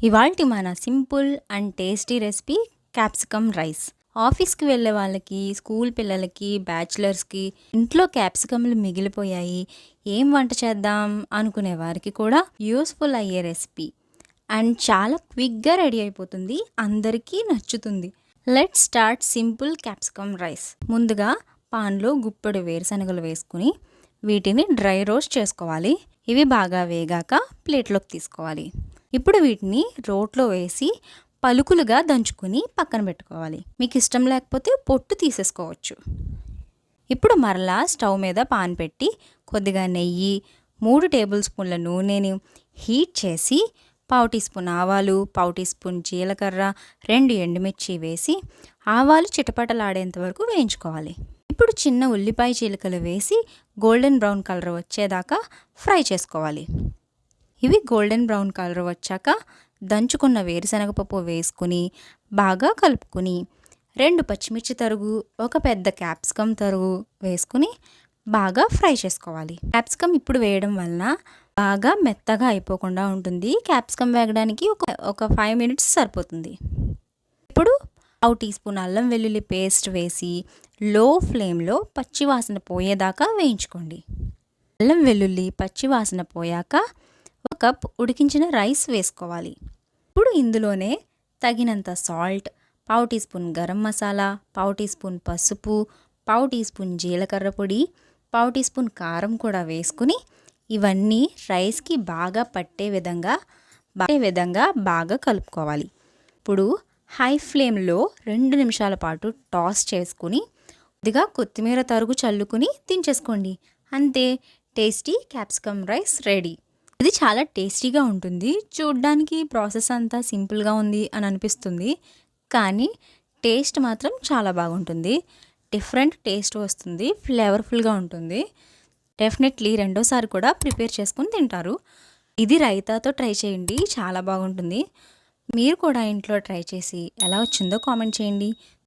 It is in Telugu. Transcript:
ఇవాల్టి మన simple and tasty recipe capsicum rice. ఆఫీస్కి వెళ్ళే వాళ్ళకి, స్కూల్ పిల్లలకి, బ్యాచిలర్స్కి ఇంట్లో క్యాప్సికమ్లు మిగిలిపోయాయి, ఏం వంట చేద్దాం అనుకునే వారికి కూడా యూస్ఫుల్ అయ్యే రెసిపీ అండ్ చాలా క్విక్గా రెడీ అయిపోతుంది, అందరికీ నచ్చుతుంది. Let's start simple capsicum rice. ముందుగా పాన్లో గుప్పెడు వేరుశనగలు వేసుకుని వీటిని డ్రై రోస్ట్ చేసుకోవాలి. ఇవి బాగా వేగాక ప్లేట్లోకి తీసుకోవాలి. ఇప్పుడు వీటిని రోట్లో వేసి పలుకులుగా దంచుకుని పక్కన పెట్టుకోవాలి. మీకు ఇష్టం లేకపోతే పొట్టు తీసేసుకోవచ్చు. ఇప్పుడు మరలా స్టవ్ మీద పాన్ పెట్టి కొద్దిగా నెయ్యి, 3 టేబుల్ స్పూన్ల నూనెని హీట్ చేసి పావు టీ స్పూన్ ఆవాలు, పావు టీ స్పూన్ జీలకర్ర, 2 ఎండుమిర్చి వేసి ఆవాలు చిటపటలాడేంత వరకు వేయించుకోవాలి. ఇప్పుడు చిన్న ఉల్లిపాయ చీలికలు వేసి గోల్డెన్ బ్రౌన్ కలర్ వచ్చేదాకా ఫ్రై చేసుకోవాలి. ఇవి గోల్డెన్ బ్రౌన్ కలర్ వచ్చాక దంచుకున్న వేరుశనగపప్పు వేసుకుని బాగా కలుపుకుని 2 పచ్చిమిర్చి తరుగు, 1 పెద్ద క్యాప్సికమ్ తరుగు వేసుకుని బాగా ఫ్రై చేసుకోవాలి. క్యాప్సికమ్ ఇప్పుడు వేయడం వలన బాగా మెత్తగా అయిపోకుండా ఉంటుంది. క్యాప్సికమ్ వేగడానికి ఒక 5 మినిట్స్ సరిపోతుంది. ఇప్పుడు పావు టీ స్పూన్ అల్లం వెల్లుల్లి పేస్ట్ వేసి లో ఫ్లేమ్లో పచ్చివాసన పోయేదాకా వేయించుకోండి. అల్లం వెల్లుల్లి పచ్చివాసన పోయాక 1 కప్ ఉడికించిన రైస్ వేసుకోవాలి. ఇప్పుడు ఇందులోనే తగినంత సాల్ట్, పావు టీ స్పూన్ గరం మసాలా, పావు టీ స్పూన్ పసుపు, పావు టీ స్పూన్ జీలకర్ర పొడి, పావు టీ స్పూన్ కారం కూడా వేసుకుని ఇవన్నీ రైస్కి బాగా పట్టే విధంగా బాగా కలుపుకోవాలి. ఇప్పుడు హై ఫ్లేమ్లో 2 నిమిషాల పాటు టాస్ చేసుకుని కొద్దిగా కొత్తిమీర తరుగు చల్లుకుని దించేసుకోండి. అంతే, టేస్టీ క్యాప్సికమ్ రైస్ రెడీ. ఇది చాలా టేస్టీగా ఉంటుంది. చూడ్డానికి ప్రాసెస్ అంతా సింపుల్గా ఉంది అని అనిపిస్తుంది, కానీ టేస్ట్ మాత్రం చాలా బాగుంటుంది. డిఫరెంట్ టేస్ట్ వస్తుంది, ఫ్లేవర్ఫుల్గా ఉంటుంది. డెఫినెట్లీ రెండోసారి కూడా ప్రిపేర్ చేసుకుని తింటారు. ఇది రైతాతో ట్రై చేయండి, చాలా బాగుంటుంది. మీరు కూడా ఇంట్లో ట్రై చేసి ఎలా వచ్చిందో కామెంట్ చేయండి.